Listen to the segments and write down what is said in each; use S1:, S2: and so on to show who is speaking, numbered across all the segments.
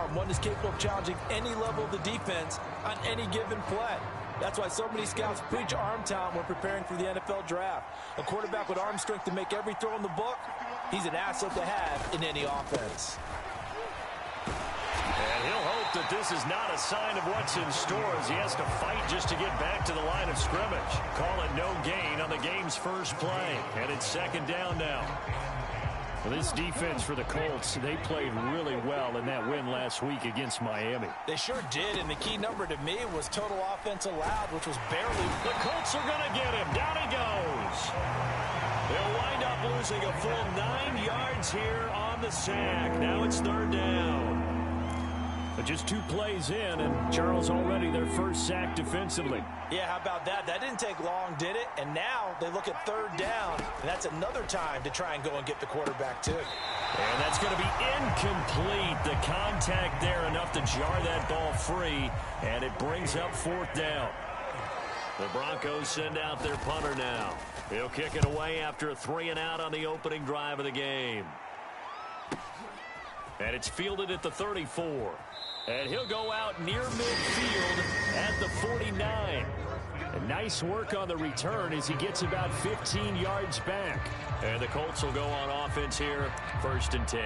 S1: arm, one is capable of challenging any level of the defense on any given play. That's why so many scouts preach arm talent when preparing for the NFL draft. A quarterback with arm strength to make every throw in the book, he's an asset to have in any offense.
S2: And he'll hope that this is not a sign of what's in store as he has to fight just to get back to the line of scrimmage. Call it no gain on the game's first play. And it's second down now. Well, this defense for the Colts, they played really well in that win last week against Miami.
S1: They sure did, and the key number to me was total offense allowed, which was barely.
S2: The Colts are going to get him. Down he goes. They'll wind up losing a full 9 yards here on the sack. Now it's third down. But just 2 plays in, and Charles already their first sack defensively.
S1: Yeah, how about that? That didn't take long, did it? And now they look at third down, and that's another time to try and go and get the quarterback, too.
S2: And that's going to be incomplete. The contact there enough to jar that ball free, and it brings up fourth down. The Broncos send out their punter now. He'll kick it away after a 3-and-out on the opening drive of the game. And it's fielded at the 34. And he'll go out near midfield at the 49. And nice work on the return as he gets about 15 yards back. And the Colts will go on offense here, 1st and 10.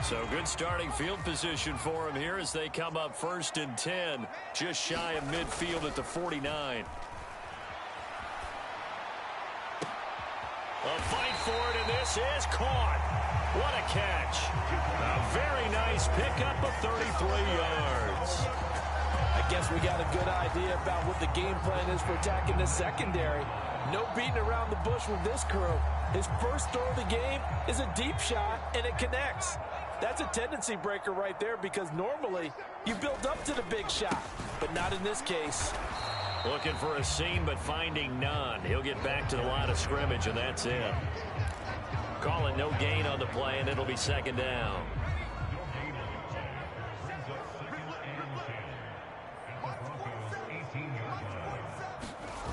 S2: So good starting field position for him here as they come up 1st and 10, just shy of midfield at the 49. A fight for it, and this is caught. What a catch. A very nice pickup of 33 yards.
S1: I guess we got a good idea about what the game plan is for attacking this secondary. No beating around the bush with this crew. His first throw of the game is a deep shot, and it connects. That's a tendency breaker right there because normally you build up to the big shot, but not in this case.
S2: Looking for a seam, but finding none. He'll get back to the line of scrimmage, and that's it. Call it no gain on the play, and it'll be second down.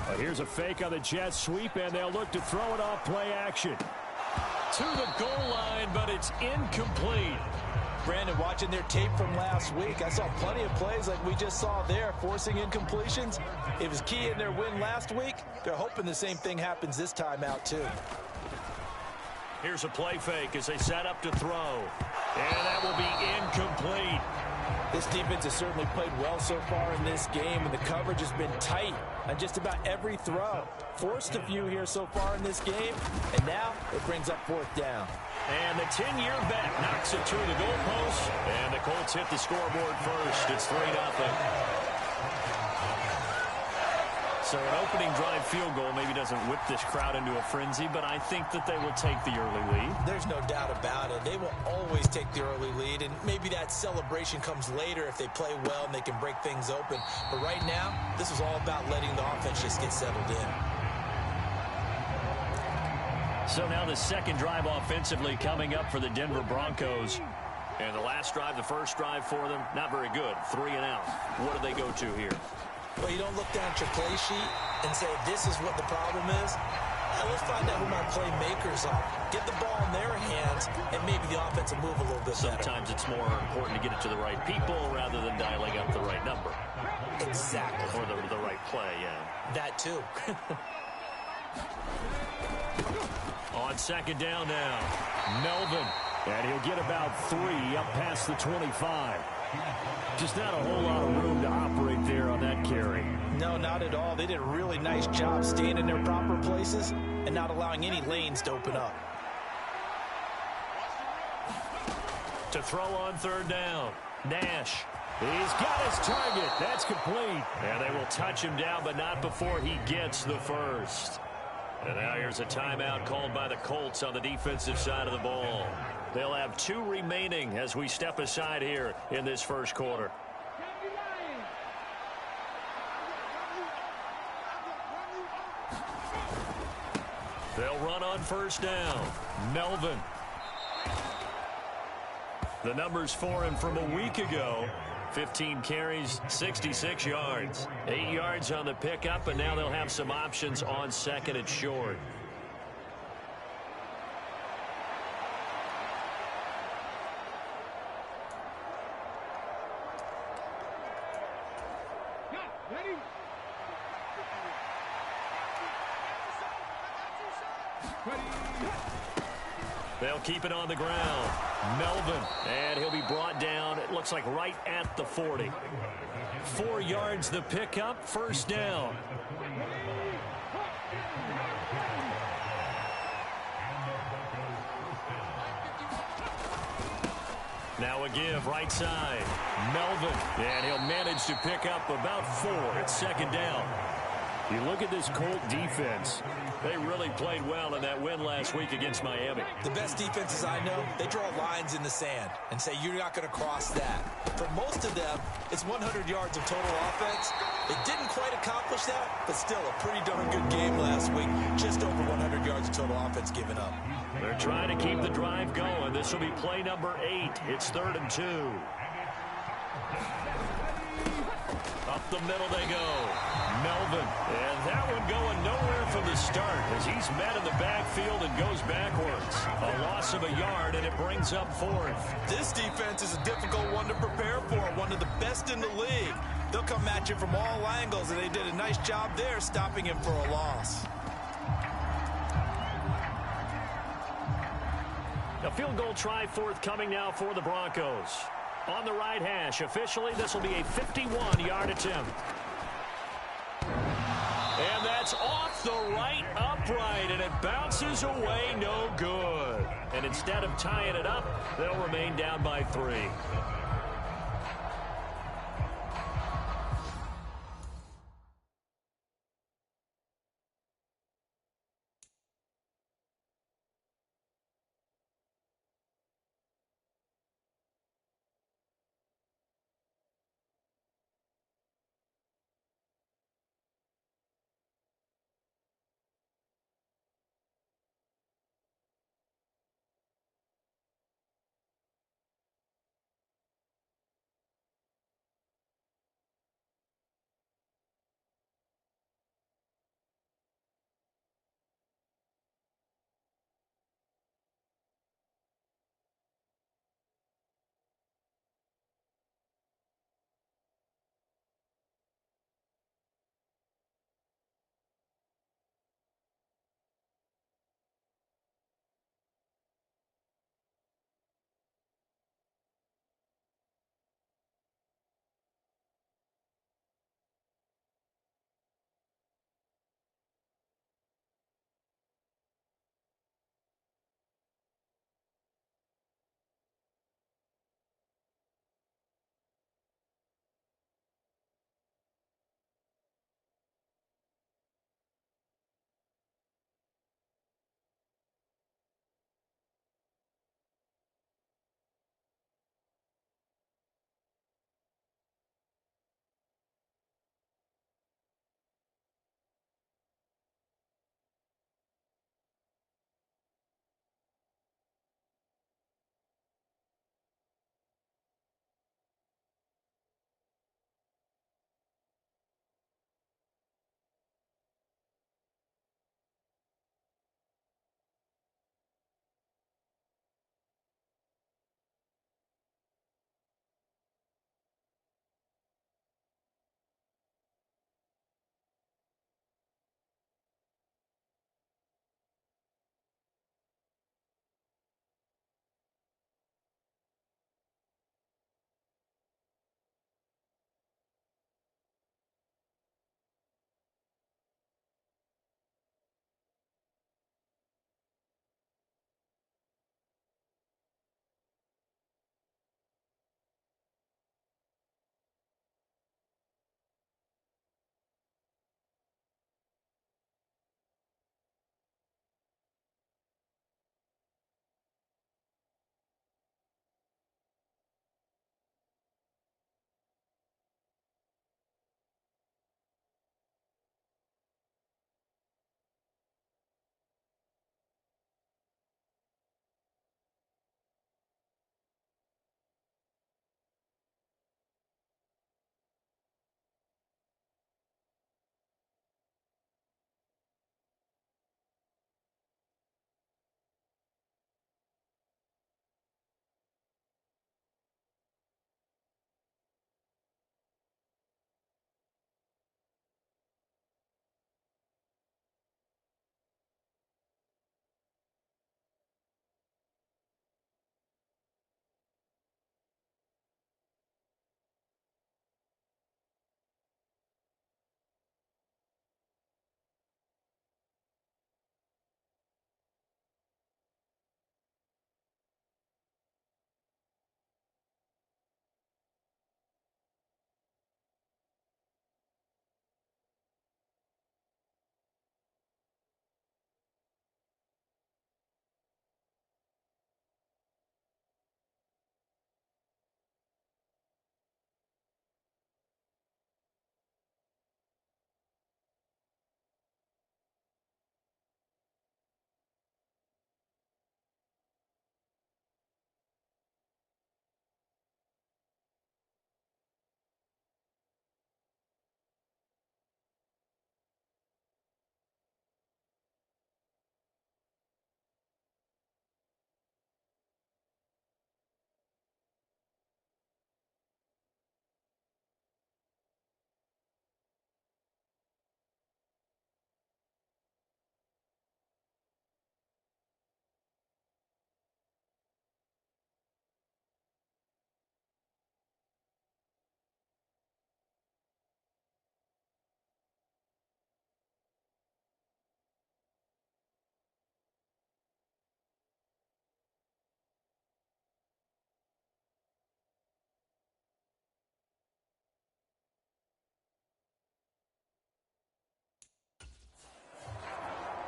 S2: Well, here's a fake on the jet sweep, and they'll look to throw it off play action. To the goal line, but it's incomplete.
S1: Brandon, watching their tape from last week, I saw plenty of plays like we just saw there, forcing incompletions. It was key in their win last week. They're hoping the same thing happens this time out, too.
S2: Here's a play fake as they set up to throw. And that will be incomplete.
S1: This defense has certainly played well so far in this game, and the coverage has been tight on just about every throw. Forced a few here so far in this game, and now it brings up fourth down.
S2: And the 10-year bet knocks it through the goalpost, and the Colts hit the scoreboard first. It's 3-0. So an opening drive field goal maybe doesn't whip this crowd into a frenzy, but I think that they will take the early lead.
S1: There's no doubt about it. They will always take the early lead, and maybe that celebration comes later if they play well and they can break things open. But right now, this is all about letting the offense just get settled in.
S2: So now the second drive offensively coming up for the Denver Broncos. And the last drive, the first drive for them, not very good. 3-and-out. What do they go to here?
S1: Well, you don't look down at your play sheet and say, this is what the problem is. Let's find out who my playmakers are. Get the ball in their hands, and maybe the offense will move a little bit better.
S2: Sometimes it's more important to get it to the right people rather than dialing up the right number.
S1: Exactly.
S2: Or the right play, yeah.
S1: That, too.
S2: On second down now, Melvin. And he'll get about 3 up past the 25. Just not a whole lot of room to operate there on that carry.
S1: No, not at all. They did a really nice job staying in their proper places and not allowing any lanes to open up.
S2: To throw on third down, Nash. He's got his target. That's complete. And they will touch him down, but not before he gets the first. And now here's a timeout called by the Colts on the defensive side of the ball. They'll have 2 remaining as we step aside here in this first quarter. They'll run on first down. Melvin. The numbers for him from a week ago. 15 carries, 66 yards. 8 yards on the pickup, and now they'll have some options on second and short. They'll keep it on the ground. Melvin, and he'll be brought down, it looks like right at the 40. 4 yards the pickup, first down. Now a give, right side. Melvin, and he'll manage to pick up about 4 at second down. You look at this Colt defense. They really played well in that win last week against Miami.
S1: The best defenses I know, they draw lines in the sand and say you're not going to cross that. For most of them, it's 100 yards of total offense. They didn't quite accomplish that, but still a pretty darn good game last week. Just over 100 yards of total offense given up.
S2: They're trying to keep the drive going. This will be play number 8. It's 3rd and 2. Up the middle they go. Melvin. And that one going nowhere from the start as he's met in the backfield and goes backwards. A loss of a yard, and it brings up 4th.
S1: This defense is a difficult one to prepare for, one of the best in the league. They'll come at you from all angles, and they did a nice job there stopping him for a loss.
S2: A field goal try forthcoming now for the Broncos. On the right hash, officially, this will be a 51-yard attempt. And that's off the right upright, and it bounces away no good. And instead of tying it up, they'll remain down by 3.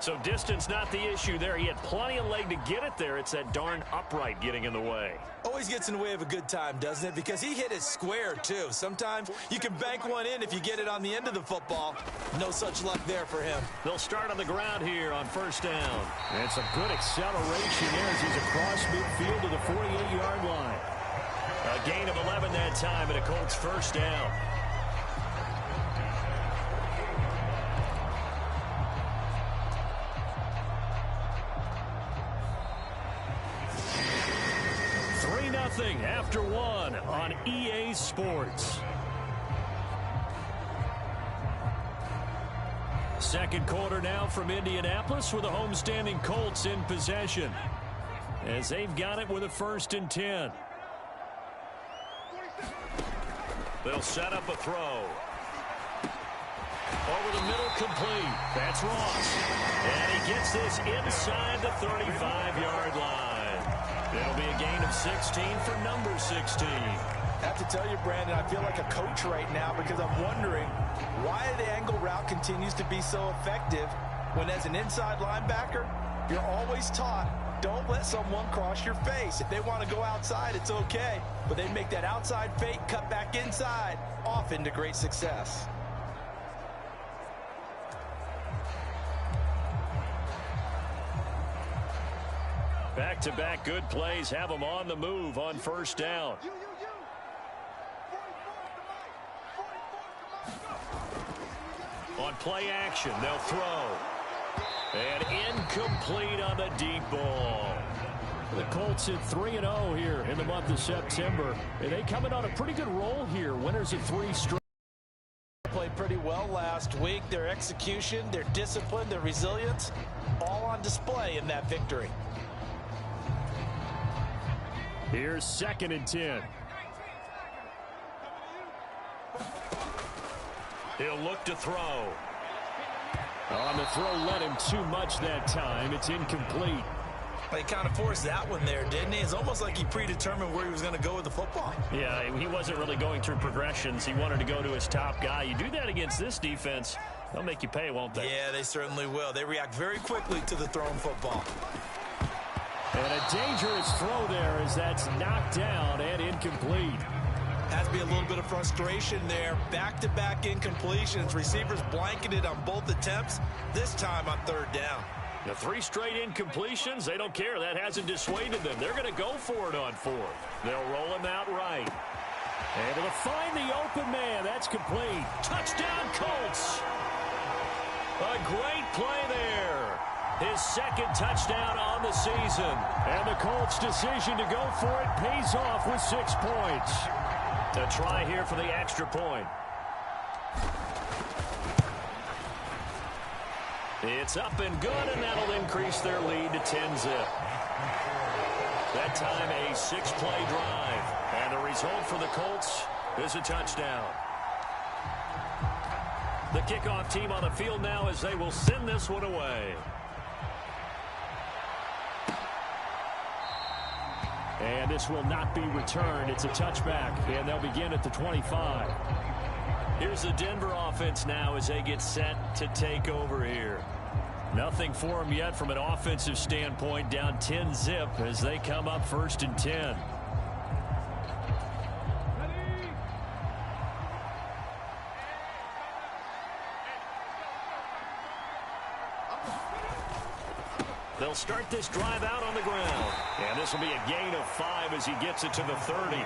S2: So distance not the issue there. He had plenty of leg to get it there. It's that darn upright getting in the way.
S1: Always gets in the way of a good time, doesn't it? Because he hit it square, too. Sometimes you can bank one in if you get it on the end of the football. No such luck there for him.
S2: They'll start on the ground here on first down. And some good acceleration there as he's across midfield to the 48-yard line. A gain of 11 that time, and a Colts first down. After one on EA Sports. Second quarter now from Indianapolis with the homestanding Colts in possession as they've got it with a 1st and 10. They'll set up a throw. Over the middle, complete. That's Ross. And he gets this inside the 35-yard line. It'll be a gain of 16 for number 16.
S1: I have to tell you, Brandon, I feel like a coach right now because I'm wondering why the angle route continues to be so effective when as an inside linebacker, you're always taught, don't let someone cross your face. If they want to go outside, it's okay. But they make that outside fake, cut back inside, often to great success.
S2: Back-to-back good plays have them on the move on first down. On play action, they'll throw. And incomplete on the deep ball. The Colts at 3-0 here in the month of September. And they coming on a pretty good roll here. Winners of 3 straight.
S1: Played pretty well last week. Their execution, their discipline, their resilience, all on display in that victory.
S2: Here's 2nd and 10. He'll look to throw. On the throw, let him too much that time. It's incomplete.
S1: He kind of forced that one there, didn't he? It's almost like he predetermined where he was going to go with the football.
S2: Yeah, he wasn't really going through progressions. He wanted to go to his top guy. You do that against this defense, they'll make you pay, won't they?
S1: Yeah, they certainly will. They react very quickly to the thrown football.
S2: And a dangerous throw there as that's knocked down and incomplete.
S1: Has to be a little bit of frustration there. Back-to-back incompletions. Receivers blanketed on both attempts, this time on 3rd down.
S2: The 3 straight incompletions, they don't care. That hasn't dissuaded them. They're going to go for it on 4th. They'll roll him out right. Able to find the open man. That's complete. Touchdown, Colts. A great play there. His 2nd touchdown on the season. And the Colts' decision to go for it pays off with 6 points. A try here for the extra point. It's up and good, and that'll increase their lead to 10-zip. That time a 6-play drive. And the result for the Colts is a touchdown. The kickoff team on the field now as they will send this one away. And this will not be returned. It's a touchback, and they'll begin at the 25. Here's the Denver offense now as they get set to take over here. Nothing for them yet from an offensive standpoint, down 10-zip as they come up 1st and 10. They'll start this drive out on the ground. And this will be a gain of 5 as he gets it to the 30.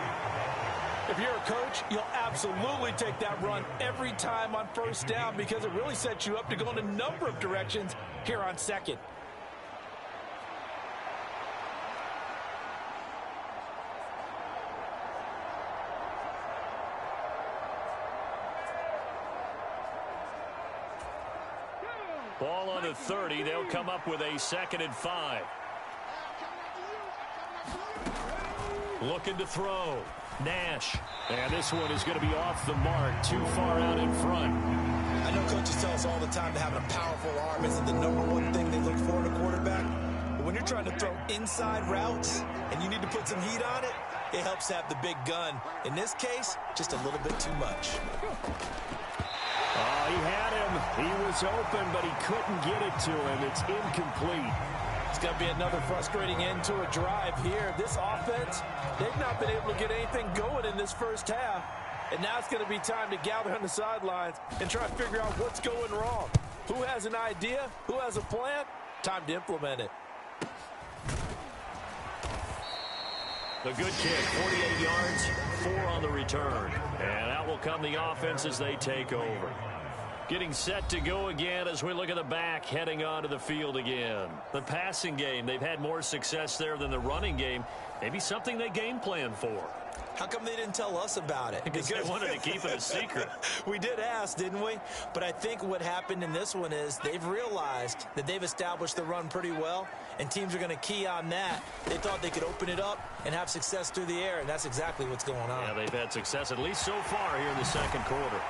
S1: If you're a coach, you'll absolutely take that run every time on 1st down because it really sets you up to go in a number of directions here on 2nd.
S2: Ball on the 30. They'll come up with a 2nd and 5. Looking to throw. Nash. And this one is going to be off the mark. Too far out in front.
S1: I know coaches tell us all the time that having a powerful arm isn't the #1 thing they look for in a quarterback. But when you're trying to throw inside routes and you need to put some heat on it, it helps have the big gun. In this case, just a little bit too much.
S2: He had him. He was open, but he couldn't get it to him. It's incomplete.
S1: It's going to be another frustrating end to a drive here. This offense, they've not been able to get anything going in this first half. And now it's going to be time to gather on the sidelines and try to figure out what's going wrong. Who has an idea? Who has a plan? Time to implement it.
S2: The good kick, 48 yards, 4 on the return. And out will come the offense as they take over. Getting set to go again as we look at the back heading onto the field again. The passing game, they've had more success there than the running game. Maybe something they game plan for.
S1: How come they didn't tell us about it?
S2: Because they wanted to keep it a secret.
S1: We did ask, didn't we? But I think what happened in this one is they've realized that they've established the run pretty well, and teams are going to key on that. They thought they could open it up and have success through the air, and that's exactly what's going on.
S2: Yeah, they've had success at least so far here in the second quarter.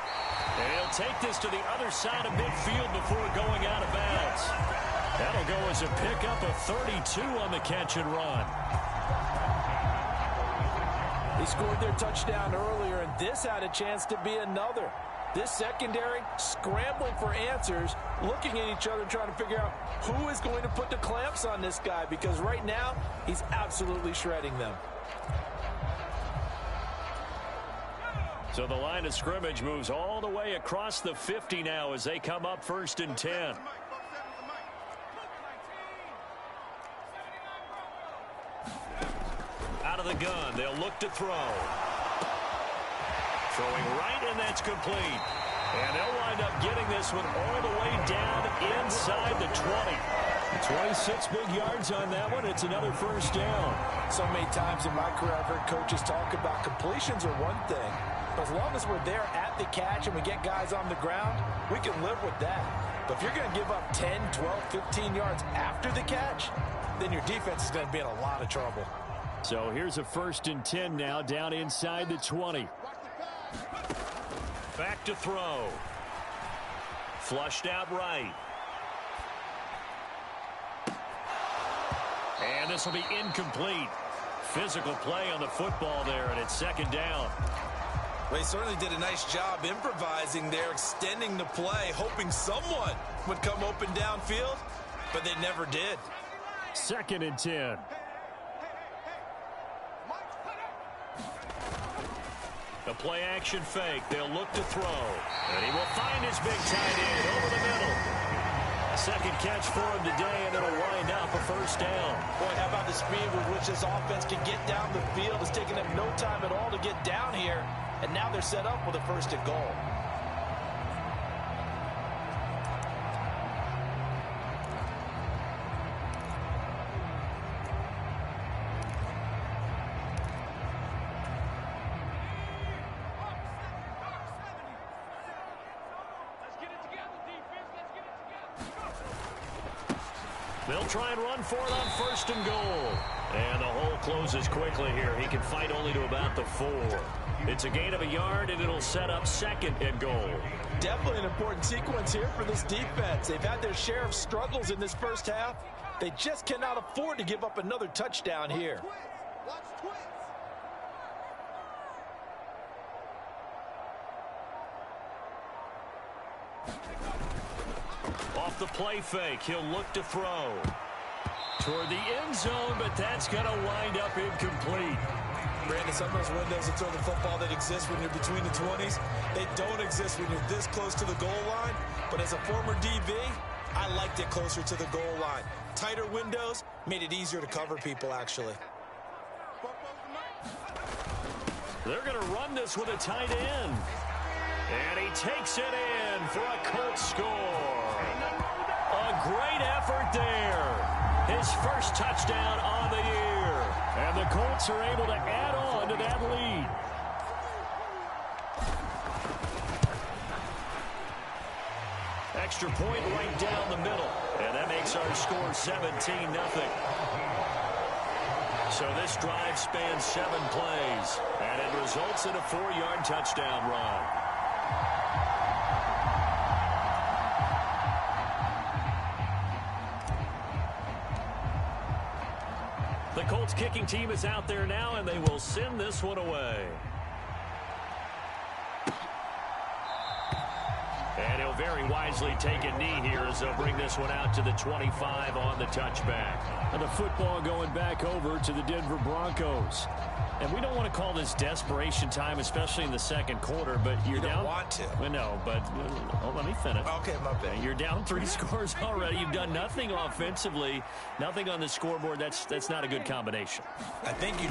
S2: And he'll take this to the other side of midfield before going out of bounds. That'll go as a pickup of 32 on the catch and run.
S1: They scored their touchdown earlier, and this had a chance to be another. This secondary scrambling for answers, looking at each other, trying to figure out who is going to put the clamps on this guy, because right now he's absolutely shredding them.
S2: So the line of scrimmage moves all the way across the 50 now as they come up 1st and 10. Out of the gun, they'll look to throw. Throwing right, and that's complete. And they'll wind up getting this one all the way down inside the 20. 26 big yards on that one. It's another first down.
S1: So many times in my career I've heard coaches talk about completions are one thing. But as long as we're there at the catch and we get guys on the ground, we can live with that. But if you're going to give up 10, 12, 15 yards after the catch, then your defense is going to be in a lot of trouble.
S2: So here's a 1st and 10 now, down inside the 20. Back to throw. Flushed out right. And this will be incomplete. Physical play on the football there, and it's 2nd down.
S1: Well, he certainly did a nice job improvising there, extending the play, hoping someone would come open downfield, but they never did.
S2: 2nd and 10. A play-action fake. They'll look to throw. And he will find his big tight end over the middle. Second catch for him today, and it'll wind up a first down.
S1: Boy, how about the speed with which this offense can get down the field? It's taken them no time at all to get down here, and now they're set up with a 1st and goal.
S2: They'll try and run for it on 1st and goal. And the hole closes quickly here. He can fight only to about the 4. It's a gain of a yard, and it'll set up 2nd and goal.
S1: Definitely an important sequence here for this defense. They've had their share of struggles in this first half. They just cannot afford to give up another touchdown here.
S2: Off the play fake, he'll look to throw. Toward the end zone, but that's going to wind up incomplete.
S1: Brandon, some of those windows to throw the football that exist when you're between the 20s, they don't exist when you're this close to the goal line. But as a former DB, I liked it closer to the goal line. Tighter windows made it easier to cover people, actually.
S2: They're going to run this with a tight end. And he takes it in for a Colts score. A great effort there. His first touchdown on the year. And the Colts are able to add on to that lead. Extra point right down the middle. And that makes our score 17-0. So this drive spans 7 plays. And it results in a 4-yard touchdown run. The Colts kicking team is out there now, and they will send this one away. And he'll very wisely take a knee here as they'll bring this one out to the 25 on the touchback.
S3: And the football going back over to the Denver Broncos. And we don't want to call this desperation time, especially in the second quarter, but you're down.
S1: You don't want to.
S3: Well, no, but let me finish.
S1: Okay, my bad.
S3: You're down 3 scores already. You've done nothing offensively, nothing on the scoreboard. That's not a good combination.
S1: I think you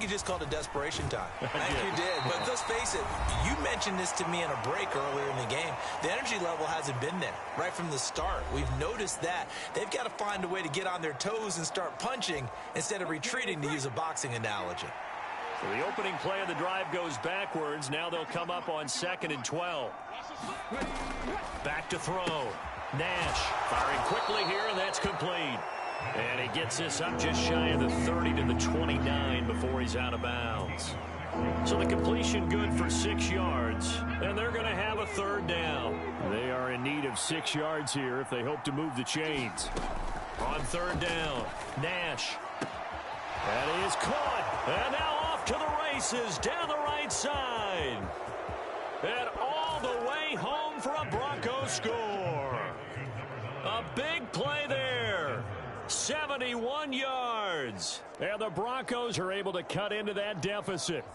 S1: just called it desperation time. I think you did. But let's face it, you mentioned this to me in a break earlier in the game. The energy level hasn't been there right from the start. We've noticed that. They've got to find a way to get on their toes and start punching instead of retreating, to use a boxing analogy.
S2: So the opening play of the drive goes backwards. Now they'll come up on 2nd and 12. Back to throw. Nash firing quickly here, and that's complete. And he gets this up just shy of the 30 to the 29 before he's out of bounds. So the completion good for 6 yards, and they're going to have a 3rd down.
S3: They are in need of 6 yards here if they hope to move the chains.
S2: On 3rd down, Nash. That is caught, and now off to the races down the right side. And all the way home for a Broncos score. A big play there. 71 yards.
S3: And the Broncos are able to cut into that deficit.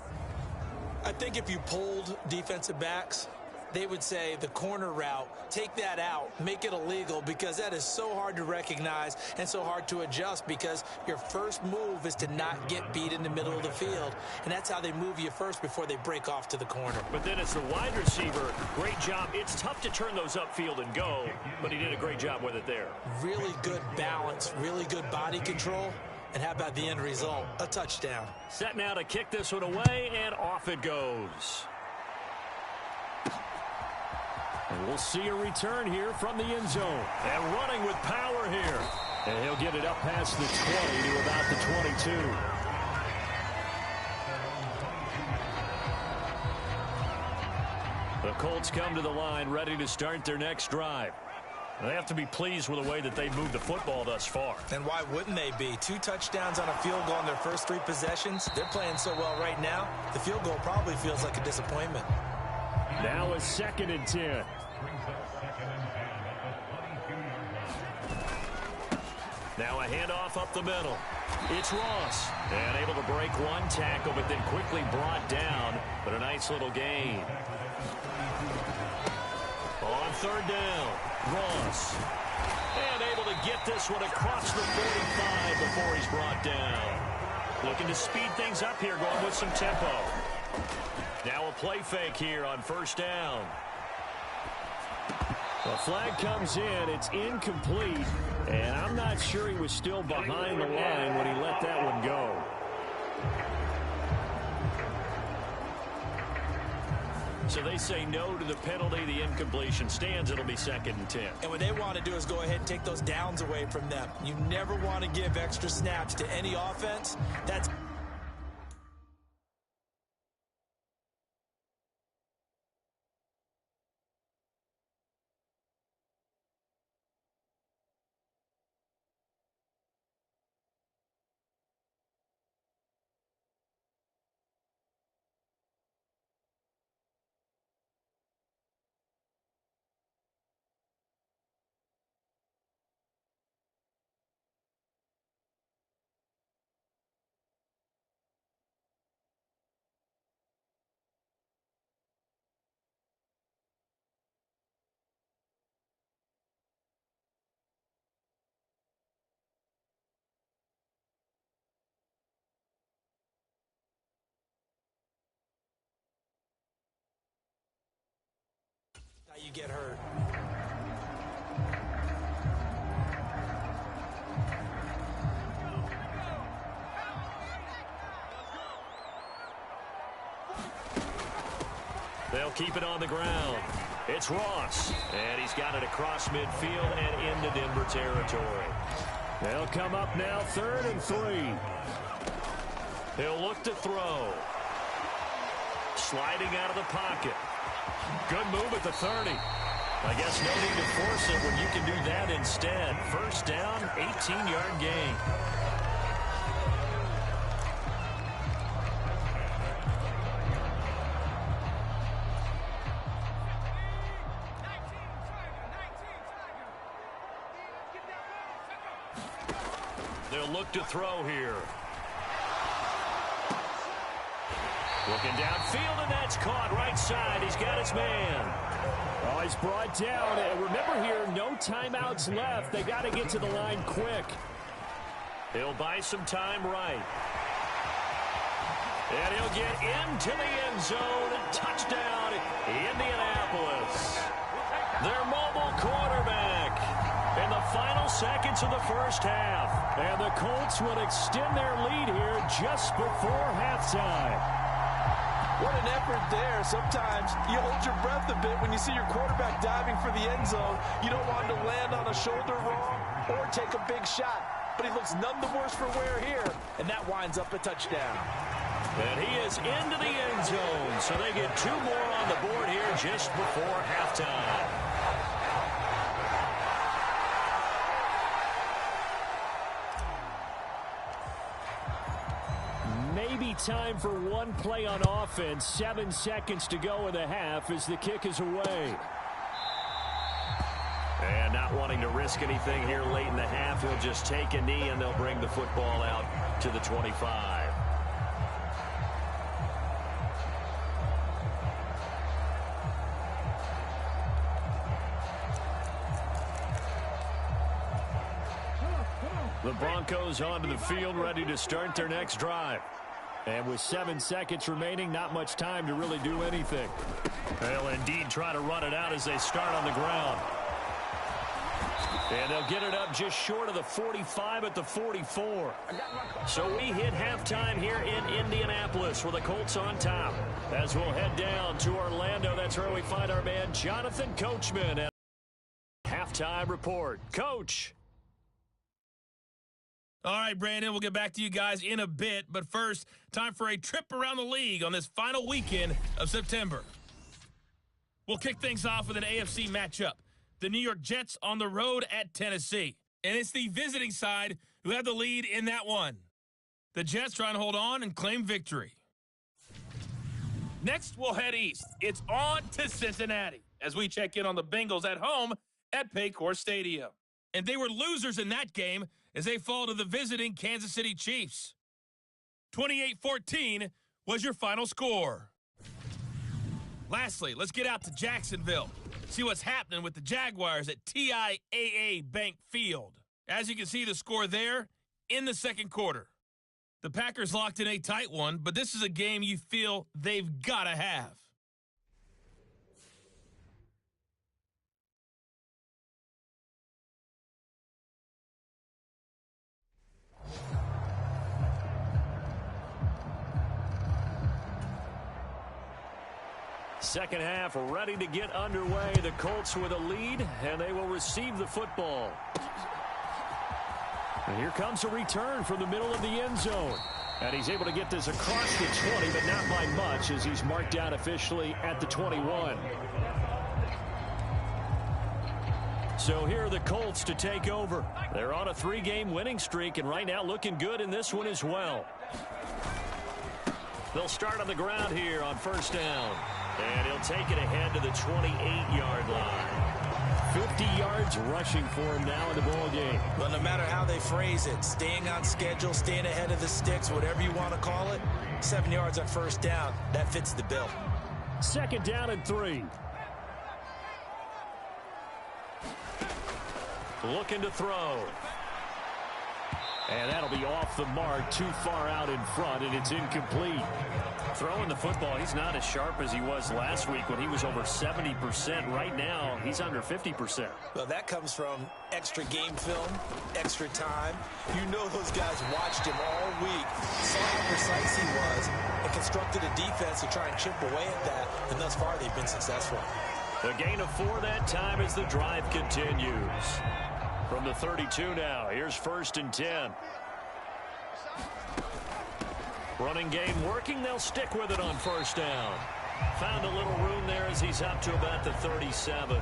S1: I think if you polled defensive backs, they would say the corner route, take that out, make it illegal, because that is so hard to recognize and so hard to adjust, because your first move is to not get beat in the middle of the field. And that's how they move you first before they break off to the corner.
S2: But then it's the wide receiver. Great job. It's tough to turn those upfield and go, but he did a great job with it there.
S1: Really good balance, really good body control. And how about the end result? A touchdown.
S2: Set now to kick this one away, and off it goes.
S3: And we'll see a return here from the end zone.
S2: And running with power here.
S3: And he'll get it up past the 20 to about the 22.
S2: The Colts come to the line ready to start their next drive. They have to be pleased with the way that they've moved the football thus far.
S1: And why wouldn't they be? 2 touchdowns on a field goal in their first 3 possessions. They're playing so well right now, the field goal probably feels like a disappointment.
S3: Now a 2nd and 10.
S2: Now a handoff up the middle. It's Ross. And able to break one tackle, but then quickly brought down. But a nice little gain. On 3rd down, Ross. And able to get this one across the 45 before he's brought down. Looking to speed things up here, going with some tempo. Now a play fake here on 1st down.
S3: The flag comes in. It's incomplete. And I'm not sure he was still behind the line when he let that one go.
S2: So they say no to the penalty. The incompletion stands. It'll be 2nd and 10.
S1: And what they want to do is go ahead and take those downs away from them. You never want to give extra snaps to any offense. That's how you get hurt.
S2: They'll keep it on the ground. It's Ross. And he's got it across midfield and into Denver territory.
S3: They'll come up now 3rd and 3.
S2: He'll look to throw. Sliding out of the pocket. Good move at the 30. I guess no need to force it when you can do that instead. 1st down, 18-yard gain. They'll look to throw here. Looking downfield, and that's caught right side. He's got his man.
S3: Oh, he's brought down. And remember here, no timeouts left. They got to get to the line quick.
S2: He'll buy some time right. And he'll get into the end zone. Touchdown, Indianapolis. Their mobile quarterback in the final seconds of the first half.
S3: And the Colts would extend their lead here just before halftime.
S1: What an effort there. Sometimes you hold your breath a bit when you see your quarterback diving for the end zone. You don't want him to land on a shoulder wrong or take a big shot. But he looks none the worse for wear here, and that winds up a touchdown.
S2: And he is into the end zone, so they get 2 more on the board here just before halftime.
S3: Maybe time for one play on offense. 7 seconds to go in the half as the kick is away.
S2: And not wanting to risk anything here late in the half, he'll just take a knee and they'll bring the football out to the 25.
S3: The Broncos onto the field, ready to start their next drive. And with 7 seconds remaining, not much time to really do anything.
S2: They'll indeed try to run it out as they start on the ground. And they'll get it up just short of the 45 at the 44. So we hit halftime here in Indianapolis with the Colts on top. As we'll head down to Orlando, that's where we find our man Jonathan Coachman at halftime report. Coach.
S4: All right, Brandon, we'll get back to you guys in a bit. But first, time for a trip around the league on this final weekend of September. We'll kick things off with an AFC matchup. The New York Jets on the road at Tennessee. And it's the visiting side who have the lead in that one. The Jets try and hold on and claim victory. Next, we'll head east. It's on to Cincinnati as we check in on the Bengals at home at Paycor Stadium. And they were losers in that game as they fall to the visiting Kansas City Chiefs. 28-14 was your final score. Lastly, let's get out to Jacksonville. See what's happening with the Jaguars at TIAA Bank Field. As you can see the score there in the second quarter. The Packers locked in a tight one, but this is a game you feel they've got to have.
S3: Second half ready to get underway. The Colts with a lead, and they will receive the football. And here comes a return from the middle of the end zone. And he's able to get this across the 20, but not by much as he's marked down officially at the 21. So here are the Colts to take over. They're on a 3-game winning streak, and right now looking good in this one as well. They'll start on the ground here on first down. And he'll take it ahead to the 28-yard line. 50 yards rushing for him now in the ball game.
S1: Well, no matter how they phrase it, staying on schedule, staying ahead of the sticks, whatever you want to call it, 7 yards on first down, that fits the bill.
S3: Second down and 3. Looking to throw. And that'll be off the mark, too far out in front, and it's incomplete.
S2: Throwing the football, he's not as sharp as he was last week when he was over 70%. Right now, he's under 50%.
S1: Well, that comes from extra game film, extra time. You know those guys watched him all week, saw how precise he was, and constructed a defense to try and chip away at that, and thus far they've been successful.
S2: The gain of 4 that time as the drive continues. From the 32 now, here's first and 10. Running game working, they'll stick with it on first down. Found a little room there as he's up to about the 37.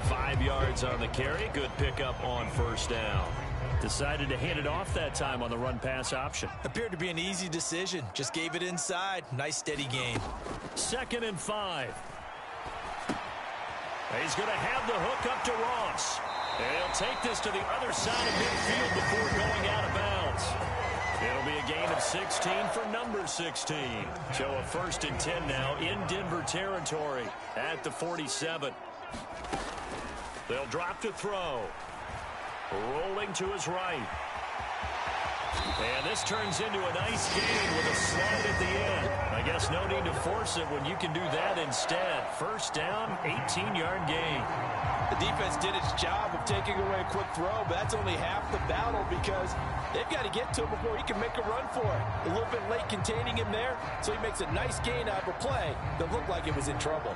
S2: 5 yards on the carry, good pickup on first down.
S3: Decided to hand it off that time on the run-pass option.
S1: Appeared to be an easy decision, just gave it inside. Nice steady gain.
S3: Second and 5. He's going to have the hook up to Ross.
S2: And he'll take this to the other side of midfield before going out of bounds. It'll be a gain of 16 for number 16. So a 1st and 10 now in Denver territory at the 47. They'll drop to throw. Rolling to his right. And this turns into a nice gain with a slide at the end. I guess no need to force it when you can do that instead. 1st down, 18-yard gain.
S1: The defense did its job of taking away a quick throw, but that's only half the battle because they've got to get to him before he can make a run for it. A little bit late containing him there, so he makes a nice gain out of a play that looked like it was in trouble.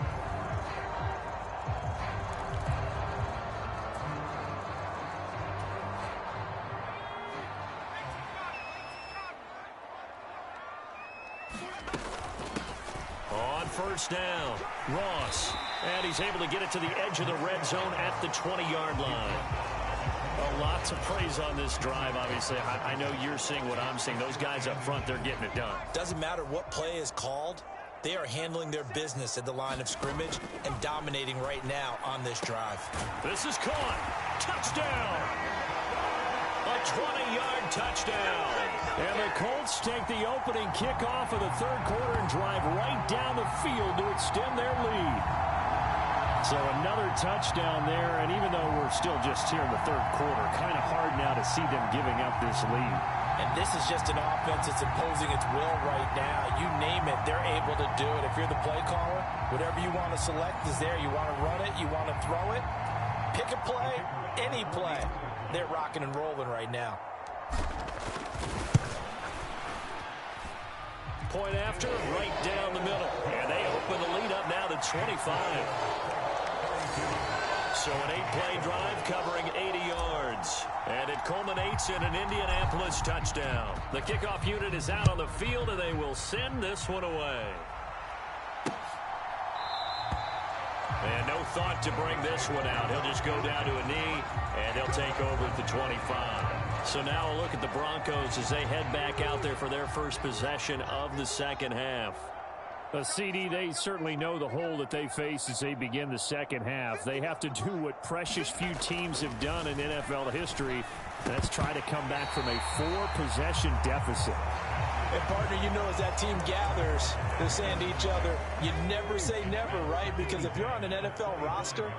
S2: On 1st down, Ross. And he's able to get it to the edge of the red zone at the 20-yard line. Well, lots of praise on this drive, obviously. I know you're seeing what I'm seeing. Those guys up front, they're getting it done.
S1: Doesn't matter what play is called. They are handling their business at the line of scrimmage and dominating right now on this drive.
S2: This is caught. Touchdown. A 20-yard touchdown. And the Colts take the opening kickoff of the 3rd quarter and drive right down the field to extend their lead. So another touchdown there, and even though we're still just here in the 3rd quarter, kind of hard now to see them giving up this lead.
S1: And this is just an offense that's imposing its will right now. You name it, they're able to do it. If you're the play caller, whatever you want to select is there. You want to run it, you want to throw it, pick a play, any play. They're rocking and rolling right now.
S2: Point after, right down the middle. And they open the lead up now to 25. So an 8-play drive covering 80 yards. And it culminates in an Indianapolis touchdown. The kickoff unit is out on the field, and they will send this one away. And no thought to bring this one out. He'll just go down to a knee, and they'll take over at the 25. So now a look at the Broncos as they head back out there for their first possession of the 2nd half.
S3: CD, they certainly know the hole that they face as they begin the 2nd half. They have to do what precious few teams have done in NFL history. That's try to come back from a 4-possession deficit.
S1: And, partner, you know as that team gathers, they're saying to each other, you never say never, right? Because if you're on an NFL roster,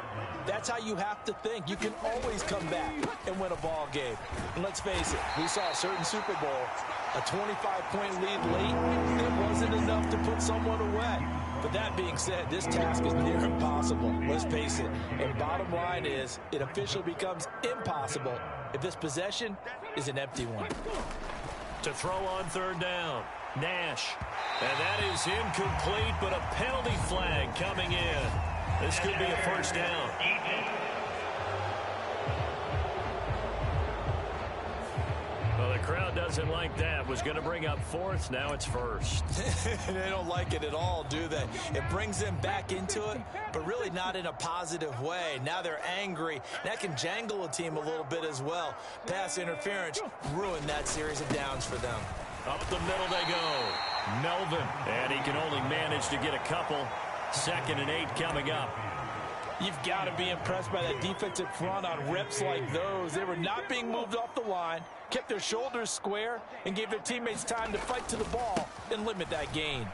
S1: that's how you have to think. You can always come back and win a ball game. And let's face it, we saw a certain Super Bowl, a 25-point lead late. It wasn't enough to put someone away. But that being said, this task is near impossible. Let's face it. And bottom line is, it officially becomes impossible if this possession is an empty one.
S2: To throw on 3rd down, Nash. And that is incomplete, but a penalty flag coming in. This could be a 1st down. Well, the crowd doesn't like that. Was going to bring up 4th. Now it's 1st.
S1: They don't like it at all, do they? It brings them back into it, but really not in a positive way. Now they're angry. That can jangle a team a little bit as well. Pass interference ruined that series of downs for them.
S2: Up the middle they go. Melvin. And he can only manage to get a couple. 2nd and 8 coming up.
S1: You've got to be impressed by that defensive front on reps like those. They were not being moved off the line, kept their shoulders square, and gave their teammates time to fight to the ball and limit that gain.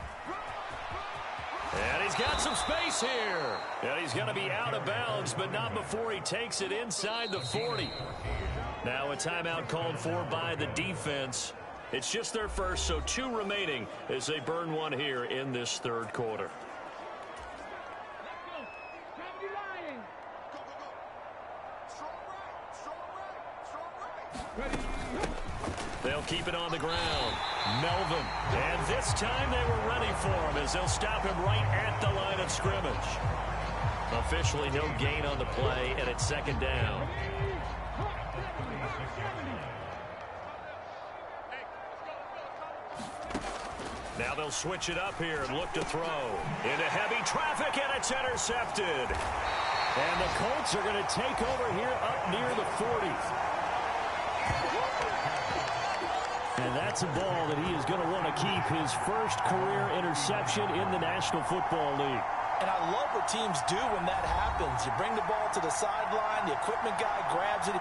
S2: And he's got some space here. And he's going to be out of bounds, but not before he takes it inside the 40. Now a timeout called for by the defense. It's just their first, so 2 remaining as they burn one here in this 3rd quarter. They'll keep it on the ground. Melvin. And this time they were ready for him as they'll stop him right at the line of scrimmage. Officially no gain on the play, and it's 2nd down. Now they'll switch it up here and look to throw. Into heavy traffic, and it's intercepted.
S3: And the Colts are going to take over here up near the 40. And that's a ball that he is going to want to keep, his first career interception in the National Football League.
S1: And I love what teams do when that happens. You bring the ball to the sideline, the equipment guy grabs it.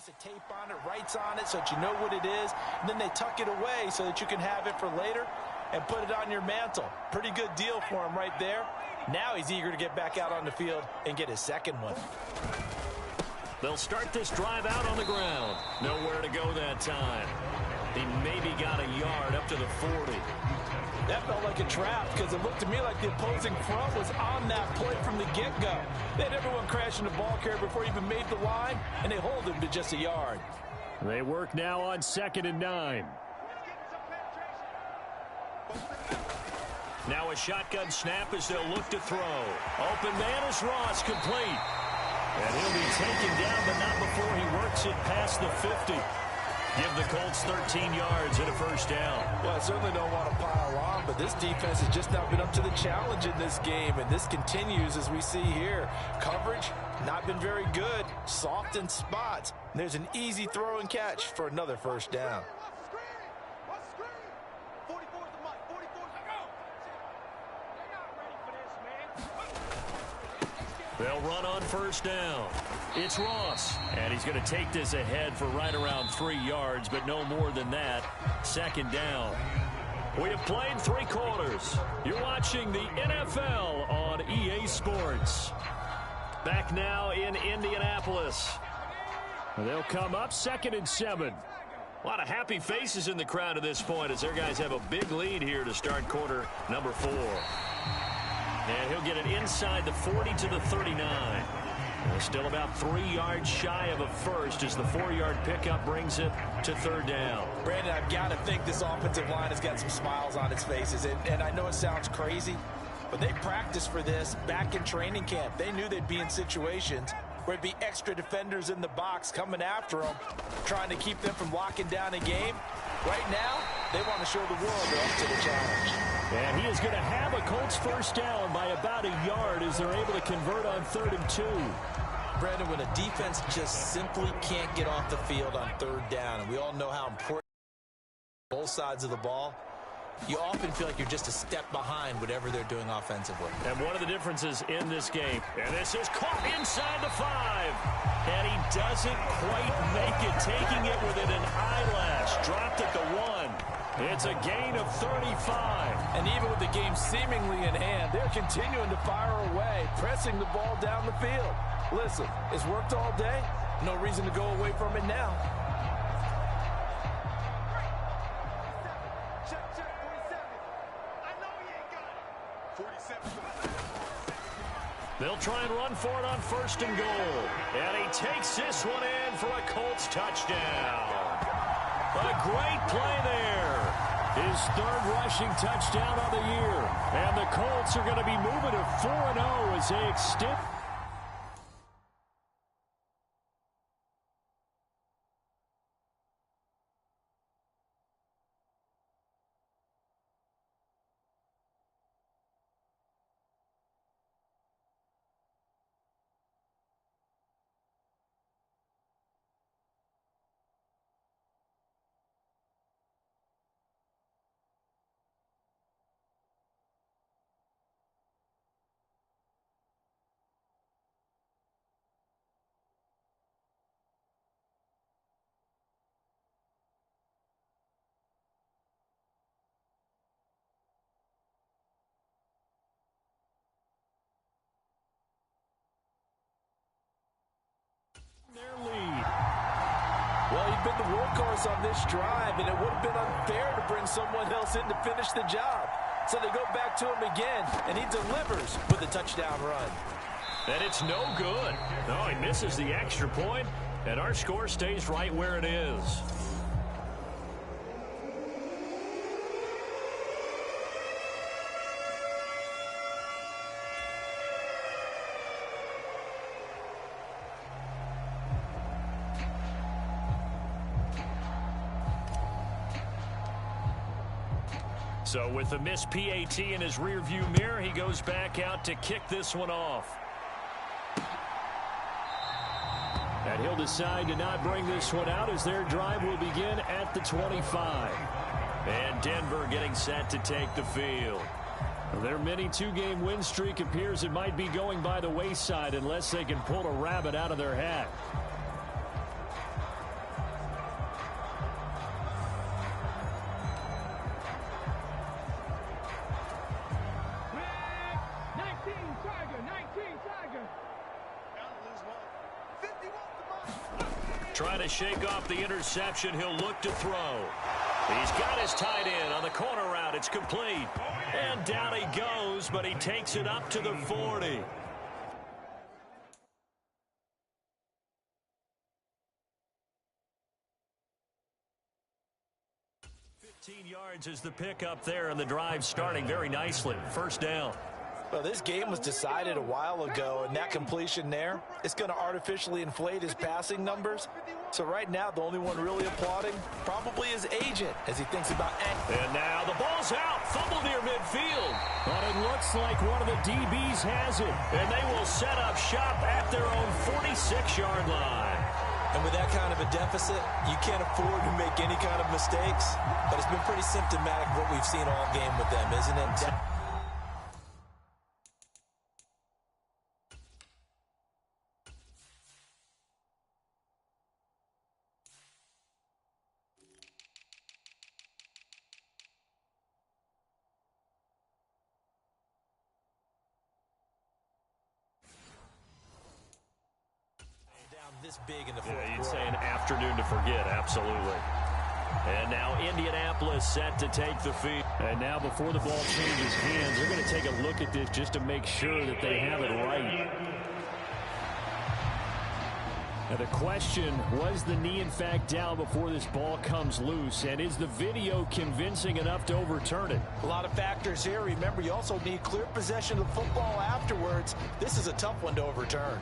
S1: Of tape on it, writes on it so that you know what it is, and then they tuck it away so that you can have it for later and put it on your mantle. Pretty good deal for him right there. Now he's eager to get back out on the field and get his second one.
S2: They'll start this drive out on the ground. Nowhere to go that time. He maybe got a yard up to the 40.
S1: That felt like a trap because it looked to me like the opposing front was on that play from the get-go. They had everyone crashing the ball carrier before he even made the line, and they hold him to just a yard.
S3: They work now on 2nd and 9.
S2: Now a shotgun snap as they'll look to throw. Open man is Ross, complete. And he'll be taken down, but not before he works it past the 50. Give the Colts 13 yards and a first down.
S1: Well, I certainly don't want to pile on, but this defense has just not been up to the challenge in this game, and this continues as we see here. Coverage, not been very good. Soft in spots. There's an easy throw and catch for another first down.
S2: They'll run on first down. It's Ross. And he's going to take this ahead for right around 3 yards, but no more than that. 2nd down. We have played 3 quarters. You're watching the NFL on EA Sports. Back now in Indianapolis.
S3: They'll come up 2nd and 7.
S2: A lot of happy faces in the crowd at this point as their guys have a big lead here to start quarter number 4. And he'll get it inside the 40 to the 39. Still about 3 yards shy of a first as the 4-yard pickup brings it to 3rd down.
S1: Brandon, I've got to think this offensive line has got some smiles on its faces. And I know it sounds crazy, but they practiced for this back in training camp. They knew they'd be in situations where it'd be extra defenders in the box coming after them, trying to keep them from locking down a game. Right now, they want to show the world they're up to the challenge.
S3: And he is going to have a Colts first down by about a yard as they're able to convert on 3rd and 2.
S1: Brandon, when a defense just simply can't get off the field on 3rd down, and we all know how important both sides of the ball, you often feel like you're just a step behind whatever they're doing offensively.
S2: And one of the differences in this game, and this is caught inside the 5. And he doesn't quite make it, taking it within an eyelash. Dropped at the 1. It's a gain of 35.
S1: And even with the game seemingly in hand, they're continuing to fire away, pressing the ball down the field. Listen, it's worked all day. No reason to go away from it now.
S2: They'll try and run for it on 1st and goal. And he takes this one in for a Colts touchdown. A great play there.
S3: His 3rd rushing touchdown of the year. And the Colts are going to be moving to 4-0 as they extend. Their lead.
S1: Well, he'd been the workhorse on this drive, and it would have been unfair to bring someone else in to finish the job. So they go back to him again, and he delivers with a touchdown run.
S2: And it's no good. No, he misses the extra point, and our score stays right where it is. So with the missed PAT in his rearview mirror, he goes back out to kick this one off. And he'll decide to not bring this one out as their drive will begin at the 25. And Denver getting set to take the field. Their mini two-game win streak appears it might be going by the wayside unless they can pull a rabbit out of their hat. Trying to shake off the interception. He'll look to throw. He's got his tight end on the corner route. It's complete. And down he goes, but he takes it up to the 40. 15 yards is the pickup there, and the drive starting very nicely. First down.
S1: Well, this game was decided a while ago, and that completion there, it's going to artificially inflate his passing numbers. So right now, the only one really applauding probably his agent as he thinks about...
S2: And now the ball's out. Fumble near midfield. But it looks like one of the DBs has it. And they will set up shop at their own 46-yard line.
S1: And with that kind of a deficit, you can't afford to make any kind of mistakes. But it's been pretty symptomatic of what we've seen all game with them, isn't it? This big in the fourth
S2: you'd
S1: quarter.
S2: say an afternoon to forget, absolutely. And now Indianapolis set to take the field.
S3: And now before the ball changes hands, they're going to take a look at this just to make sure that they have it right. Now the question, was the knee in fact down before this ball comes loose? And is the video convincing enough to overturn it?
S1: A lot of factors here. Remember, you also need clear possession of the football afterwards. This is a tough one to overturn.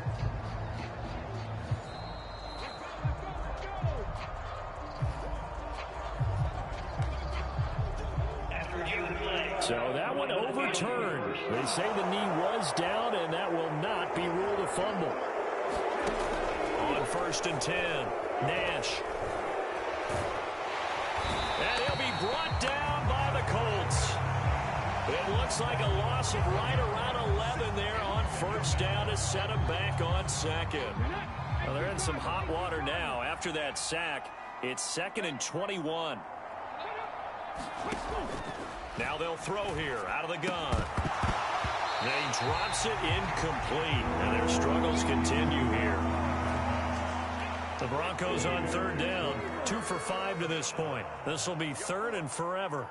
S3: So that one overturned. They say the knee was down, and that will not be ruled a fumble.
S2: On 1st and 10, Nash. And he'll be brought down by the Colts. It looks like a loss of right around 11 there on 1st down to set him back on 2nd. Well, they're in some hot water now. After that sack, it's 2nd and 21. Now they'll throw here out of the gun. And he drops it incomplete. And their struggles continue here. The Broncos on 3rd down. 2 for 5 to this point. This will be 3rd and forever.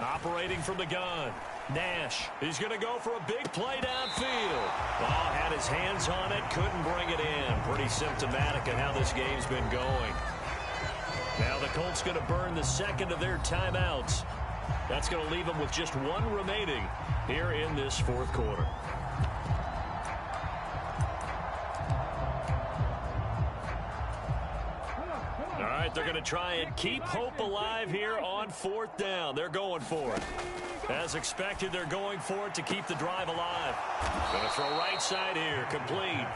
S2: Operating from the gun. Nash. He's going to go for a big play downfield. Oh, had his hands on it. Couldn't bring it in. Pretty symptomatic of how this game's been going. Now the Colts going to burn the 2nd of their timeouts. That's going to leave them with just 1 remaining here in this 4th quarter. All right, they're going to try and keep hope alive here on 4th down. They're going for it. As expected, they're going for it to keep the drive alive. Going to throw right side here, complete.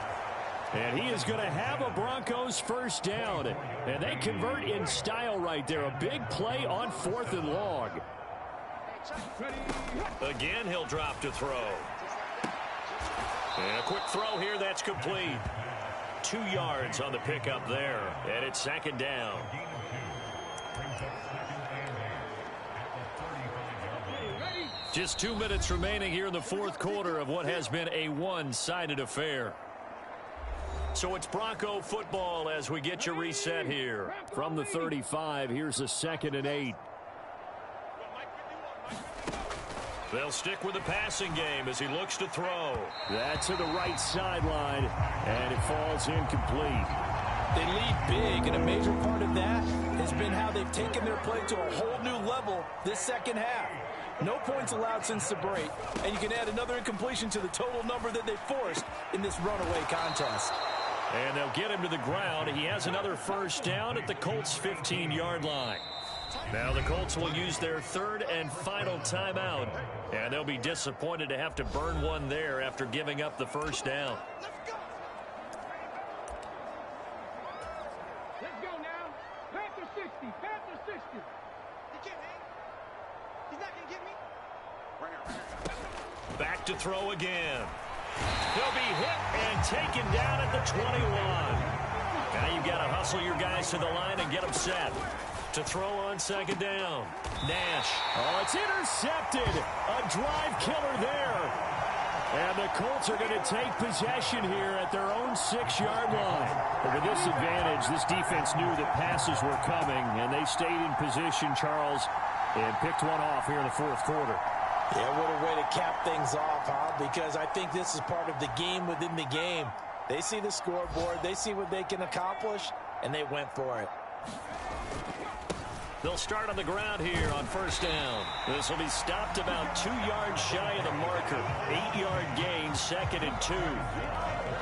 S3: And he is going to have a Broncos 1st down. And they convert in style right there. A big play on 4th and long.
S2: Again, he'll drop to throw. And a quick throw here, that's complete. 2 yards on the pickup there. And it's 2nd down. Just 2 minutes remaining here in the 4th quarter of what has been a one-sided affair. So it's Bronco football as we get you reset here.
S3: From the 35, here's a 2nd and 8.
S2: They'll stick with the passing game as he looks to throw.
S3: That to the right sideline, and it falls incomplete.
S1: They lead big, and a major part of that has been how they've taken their play to a whole new level this second half. No points allowed since the break, and you can add another incompletion to the total number that they forced in this runaway contest.
S2: And they'll get him to the ground. He has another first down at the Colts' 15-yard line. Now the Colts will use their third and final timeout, and they'll be disappointed to have to burn one there after giving up the first down.
S5: Let's go now. Panther 60. Panther 60. He can't hang. He's not going to get me.
S2: Back to throw again. He'll be hit and taken down at the 21. Now you've got to hustle your guys to the line and get them set. To throw on second down. Nash.
S3: Oh, it's intercepted. A drive killer there. And the Colts are going to take possession here at their own 6-yard line. But with this advantage, this defense knew that passes were coming, and they stayed in position, Charles, and picked one off here in the fourth quarter.
S1: Yeah, what a way to cap things off, huh? Because I think this is part of the game within the game. They see the scoreboard, they see what they can accomplish, and they went for it.
S2: They'll start on the ground here on first down. This will be stopped about 2 yards shy of the marker. 8-yard gain, 2nd and 2.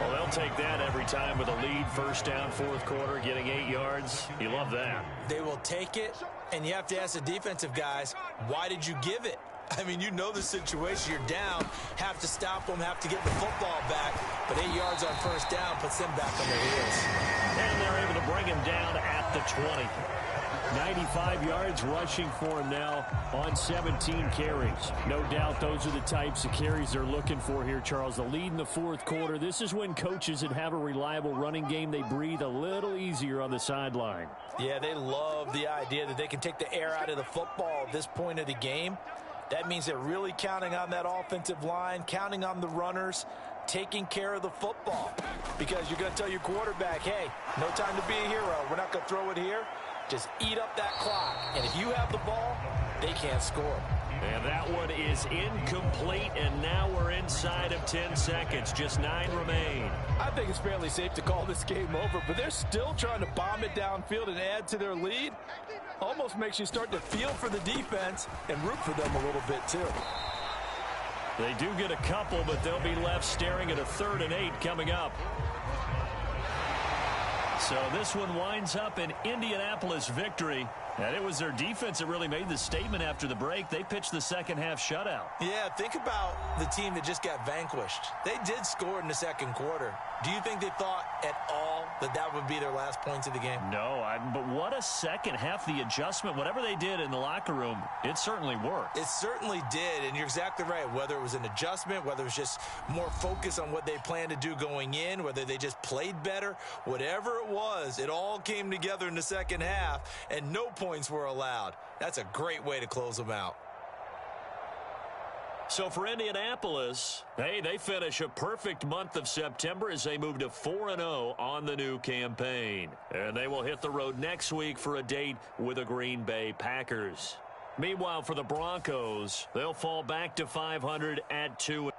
S2: Well, they'll take that every time with a lead, first down, fourth quarter, getting 8 yards. You love that.
S1: They will take it, and you have to ask the defensive guys, why did you give it? I mean, you know the situation. You're down, have to stop them, have to get the football back. But 8 yards on first down puts them back on their heels.
S2: And they're able to bring him down at the 20.
S3: 95 yards rushing for him now on 17 carries. No doubt those are the types of carries they're looking for here, Charles. The lead in the fourth quarter. This is when coaches that have a reliable running game, they breathe a little easier on the sideline.
S1: Yeah, they love the idea that they can take the air out of the football at this point of the game. That means they're really counting on that offensive line, counting on the runners, taking care of the football. Because you're going to tell your quarterback, hey, no time to be a hero. We're not going to throw it here. Just eat up that clock. And if you have the ball, they can't score.
S2: And that one is incomplete, and now we're inside of 10 seconds. Just 9 remain.
S1: I think it's fairly safe to call this game over, but they're still trying to bomb it downfield and add to their lead. Almost makes you start to feel for the defense and root for them a little bit, too.
S2: They do get a couple, but they'll be left staring at a 3rd and 8 coming up. So this one winds up an Indianapolis victory. And it was their defense that really made the statement after the break. They pitched the second half shutout.
S1: Yeah, think about the team that just got vanquished. They did score in the second quarter. Do you think they thought at all that that would be their last points of the game?
S2: No, but what a second half. The adjustment, whatever they did in the locker room, it certainly worked.
S1: It certainly did, and you're exactly right. Whether it was an adjustment, whether it was just more focus on what they planned to do going in, whether they just played better, whatever it was, it all came together in the second half, and no points were allowed. That's a great way to close them out.
S2: So for Indianapolis, hey, they finish a perfect month of September as they move to 4-0 on the new campaign. And they will hit the road next week for a date with the Green Bay Packers. Meanwhile, for the Broncos, they'll fall back to 500 at 2.